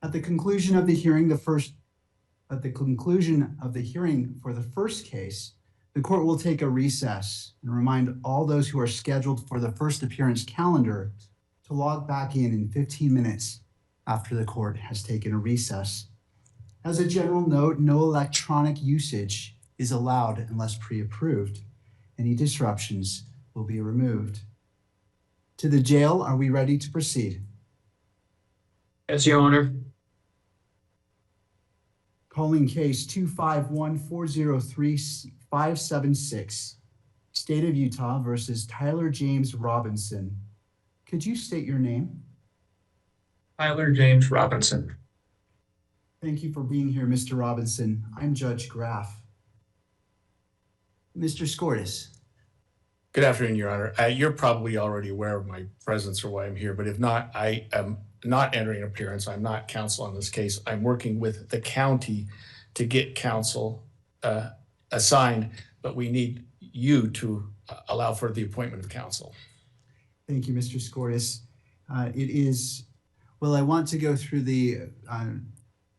At the conclusion of the hearing, for the first case, the court will take a recess and remind all those who are scheduled for the first appearance calendar to log back in 15 minutes after the court has taken a recess. As a general note, no electronic usage is allowed unless pre-approved. Any disruptions will be removed. To the jail, are we ready to proceed? Yes, Your Honor. Calling case 251-403-576, State of Utah versus Tyler James Robinson. Could you state your name? Tyler James Robinson. Thank you for being here, Mr. Robinson. I'm Judge Graff. Mr. Skordas. Good afternoon, Your Honor. You're probably already aware of my presence or why I'm here, but if not, I am not entering an appearance. I'm not counsel on this case. I'm working with the county to get counsel assigned, but we need you to allow for the appointment of counsel. Thank you, Mr. Skordas. I want to go through the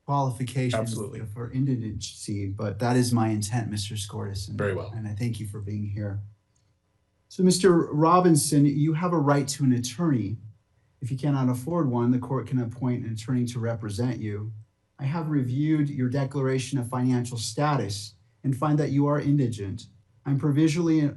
qualifications Absolutely. For indigency, but that is my intent, Mr. Skordas. Very well. And I thank you for being here. So, Mr. Robinson, you have a right to an attorney. If you cannot afford one, the court can appoint an attorney to represent you. I have reviewed your declaration of financial status and find that you are indigent. I'm provisionally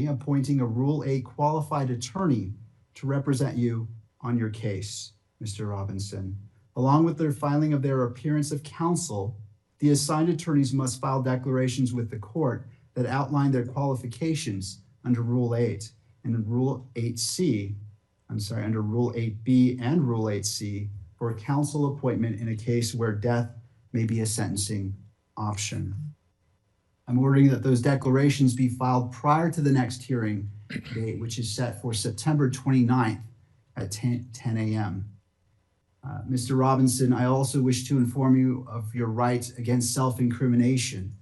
appointing a Rule 8 qualified attorney to represent you on your case, Mr. Robinson. Along with their filing of their appearance of counsel, the assigned attorneys must file declarations with the court that outline their qualifications under Rule 8 and Rule 8C, under Rule 8B and Rule 8C for counsel appointment in a case where death may be a sentencing option. I'm ordering that those declarations be filed prior to the next hearing date, which is set for September 29th at 10 a.m. Mr. Robinson, I also wish to inform you of your right against self-incrimination.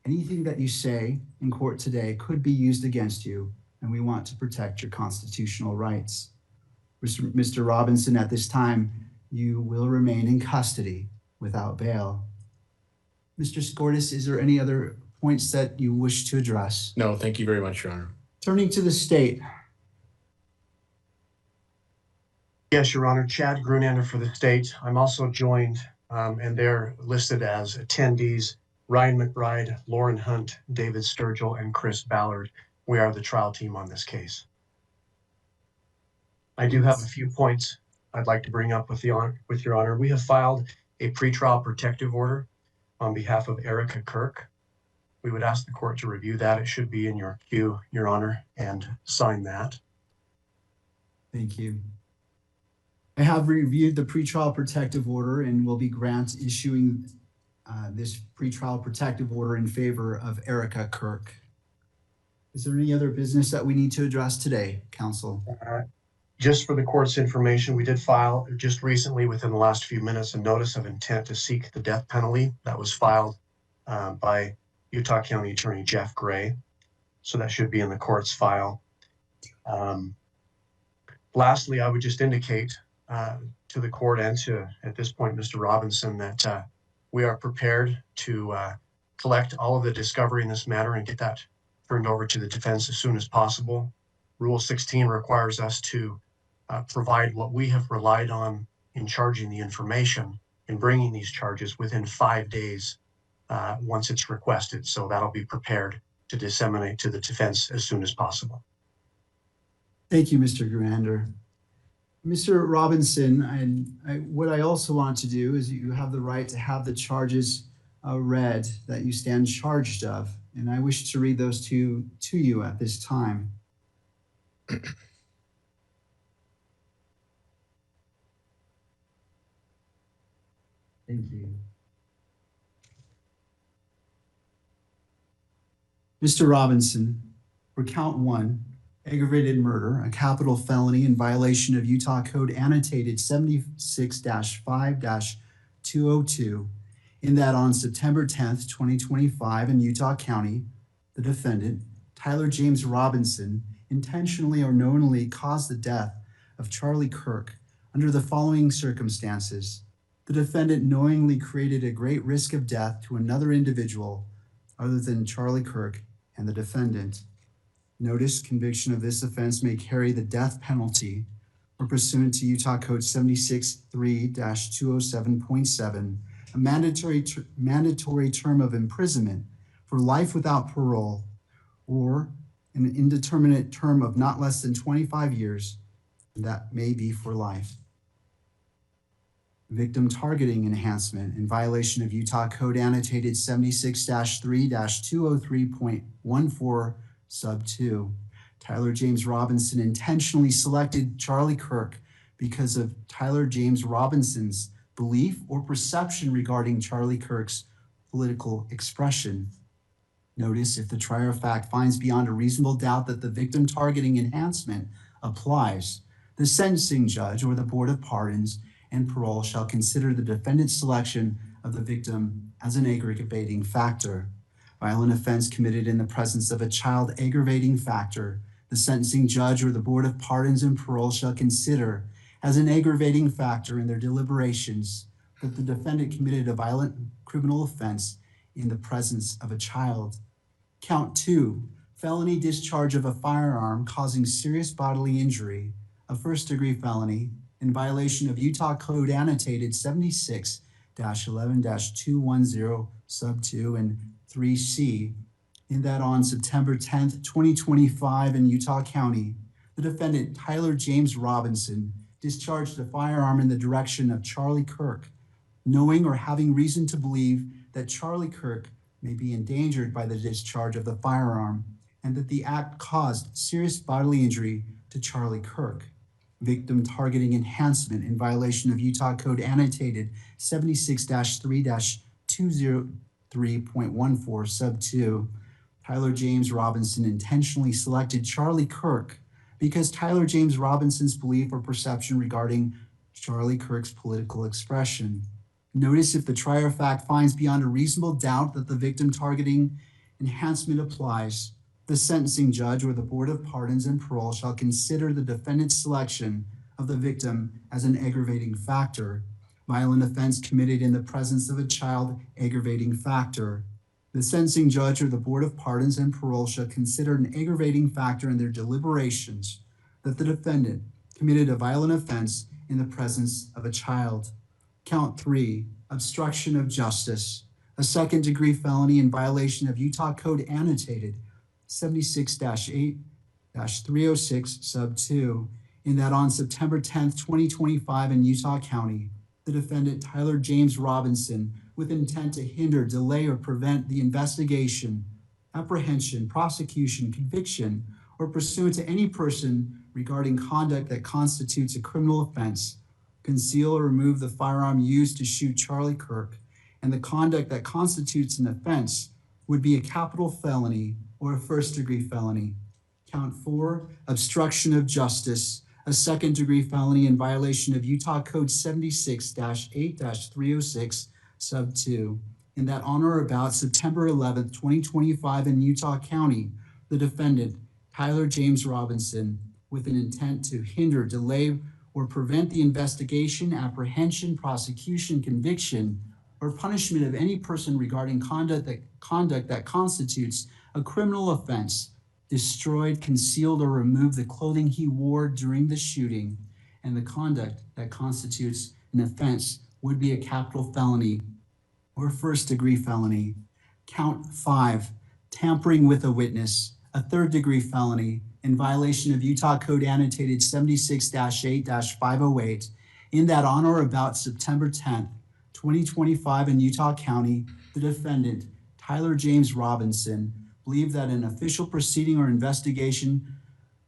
Anything that you say in court today could be used against you, and we want to protect your constitutional rights. Mr. Robinson, at this time, you will remain in custody without bail. Mr. Skordas, is there any other points that you wish to address? No, thank you very much, Your Honor. Turning to the state. Yes, Your Honor, Chad Grunander for the state. I'm also joined, and they're listed as attendees, Ryan McBride, Lauren Hunt, David Sturgill, and Chris Ballard. We are the trial team on this case. I do have a few points I'd like to bring up with Your Honor. We have filed a pretrial protective order on behalf of Erica Kirk. We would ask the court to review that. It should be in your queue, Your Honor, and sign that. Thank you. I have reviewed the pretrial protective order and will be issuing this pretrial protective order in favor of Erica Kirk. Is there any other business that we need to address today, counsel? Just for the court's information, we did file just recently, within the last few minutes, a notice of intent to seek the death penalty that was filed by Utah County Attorney Jeff Gray. So that should be in the court's file. Lastly, I would just indicate to the court and to, at this point, Mr. Robinson, that we are prepared to collect all of the discovery in this matter and get that turned over to the defense as soon as possible. Rule 16 requires us to provide what we have relied on in charging the information and bringing these charges within 5 days once it's requested. So that'll be prepared to disseminate to the defense as soon as possible. Thank you, Mr. Grunander. Mr. Robinson, what I also want to do is you have the right to have the charges read that you stand charged of, and I wish to read those to you at this time. Thank you. Mr. Robinson, for count 1, aggravated murder, a capital felony in violation of Utah Code annotated 76-5-202, in that on September 10th, 2025 in Utah County, the defendant, Tyler James Robinson, intentionally or knowingly caused the death of Charlie Kirk under the following circumstances. The defendant knowingly created a great risk of death to another individual other than Charlie Kirk and the defendant. Notice conviction of this offense may carry the death penalty or pursuant to Utah Code 76-3-207.7, a mandatory term of imprisonment for life without parole or an indeterminate term of not less than 25 years, and that may be for life. Victim targeting enhancement in violation of Utah Code annotated 76-3-203.14 sub 2. Tyler James Robinson intentionally selected Charlie Kirk because of Tyler James Robinson's belief or perception regarding Charlie Kirk's political expression. Notice if the trier of fact finds beyond a reasonable doubt that the victim targeting enhancement applies, the sentencing judge or the Board of Pardons and Parole shall consider the defendant's selection of the victim as an aggravating factor. Violent offense committed in the presence of a child aggravating factor, the sentencing judge or the Board of Pardons and Parole shall consider as an aggravating factor in their deliberations that the defendant committed a violent criminal offense in the presence of a child. Count 2, felony discharge of a firearm causing serious bodily injury, a first-degree felony, in violation of Utah Code annotated 76-11-210 sub 2 and 3C, in that on September 10th, 2025 in Utah County, the defendant Tyler James Robinson discharged a firearm in the direction of Charlie Kirk, knowing or having reason to believe that Charlie Kirk may be endangered by the discharge of the firearm and that the act caused serious bodily injury to Charlie Kirk. Victim targeting enhancement in violation of Utah Code annotated 76-3-203.14 sub 2. Tyler James Robinson intentionally selected Charlie Kirk because Tyler James Robinson's belief or perception regarding Charlie Kirk's political expression. Notice if the trier of fact finds beyond a reasonable doubt that the victim targeting enhancement applies, the sentencing judge or the Board of Pardons and Parole shall consider the defendant's selection of the victim as an aggravating factor. Violent offense committed in the presence of a child aggravating factor. The sentencing judge or the Board of Pardons and Parole shall consider an aggravating factor in their deliberations that the defendant committed a violent offense in the presence of a child. Count 3, obstruction of justice, a second-degree felony in violation of Utah Code annotated 76-8-306 sub 2, in that on September 10th, 2025 in Utah County, the defendant Tyler James Robinson, with intent to hinder, delay, or prevent the investigation, apprehension, prosecution, conviction, or pursuant to any person regarding conduct that constitutes a criminal offense, conceal or remove the firearm used to shoot Charlie Kirk, and the conduct that constitutes an offense would be a capital felony or a first-degree felony. Count 4, obstruction of justice, a second-degree felony in violation of Utah Code 76-8-306 sub 2, in that on or about September 11th, 2025 in Utah County, the defendant, Tyler James Robinson, with an intent to hinder, delay, or prevent the investigation, apprehension, prosecution, conviction, or punishment of any person regarding conduct that constitutes a criminal offense, destroyed, concealed, or removed the clothing he wore during the shooting, and the conduct that constitutes an offense would be a capital felony or first-degree felony. Count 5, tampering with a witness, a third-degree felony in violation of Utah Code annotated 76-8-508, in that on or about September 10th, 2025 in Utah County, the defendant, Tyler James Robinson, believed that an official proceeding or investigation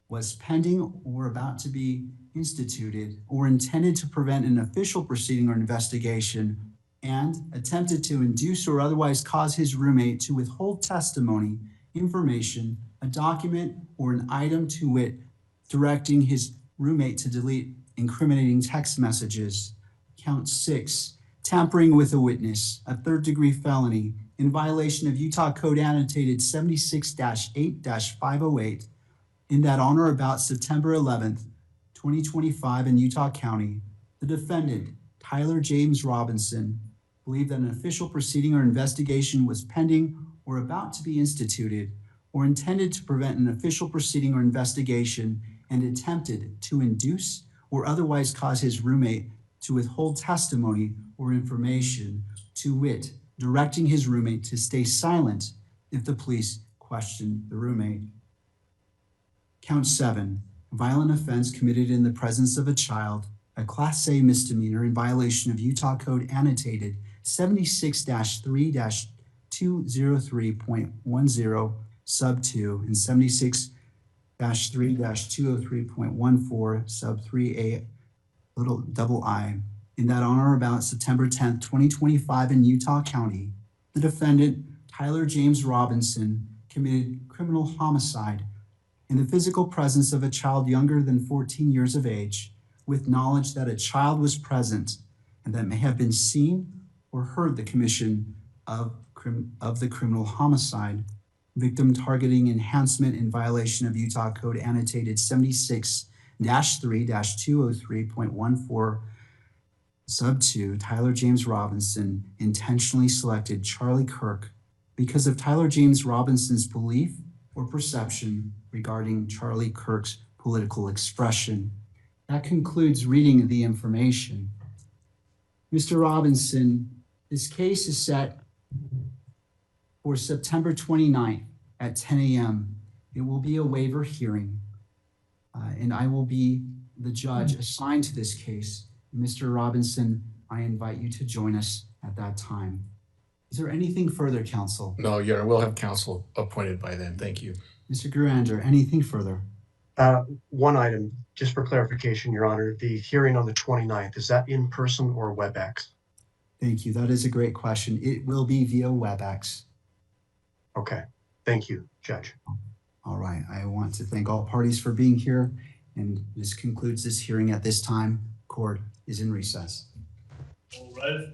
was pending or about to be instituted or intended to prevent an official proceeding or investigation, and attempted to induce or otherwise cause his roommate to withhold testimony, information, a document, or an item to wit, directing his roommate to delete incriminating text messages. Count 6, tampering with a witness, a third-degree felony in violation of Utah Code annotated 76-8-508, in that on or about September 11th, 2025 in Utah County, the defendant, Tyler James Robinson, believed that an official proceeding or investigation was pending or about to be instituted, or intended to prevent an official proceeding or investigation and attempted to induce or otherwise cause his roommate to withhold testimony or information, to wit, directing his roommate to stay silent if the police questioned the roommate. Count 7, violent offense committed in the presence of a child, a Class A misdemeanor in violation of Utah Code Annotated 76-3-203.10 sub 2 and 76-3-203.14 sub 3a little double I, in that on or about September 10th, 2025 in Utah County, the defendant, Tyler James Robinson, committed criminal homicide in the physical presence of a child younger than 14 years of age, with knowledge that a child was present and that may have been seen or heard the commission of the criminal homicide. Victim targeting enhancement in violation of Utah Code Annotated 76-3-203.14 sub 2, Tyler James Robinson intentionally selected Charlie Kirk because of Tyler James Robinson's belief or perception regarding Charlie Kirk's political expression. That concludes reading the information. Mr. Robinson, this case is set for September 29th at 10 a.m. It will be a waiver hearing, and I will be the judge assigned to this case. Mr. Robinson, I invite you to join us at that time. Is there anything further, counsel? No, Your Honor, we'll have counsel appointed by then. Thank you. Mr. Gurander, anything further? One item, just for clarification, Your Honor, the hearing on the 29th, is that in person or WebEx? Thank you. That is a great question. It will be via WebEx. Okay, thank you, Judge. All right. I want to thank all parties for being here, and this concludes this hearing at this time. Court is in recess. All right.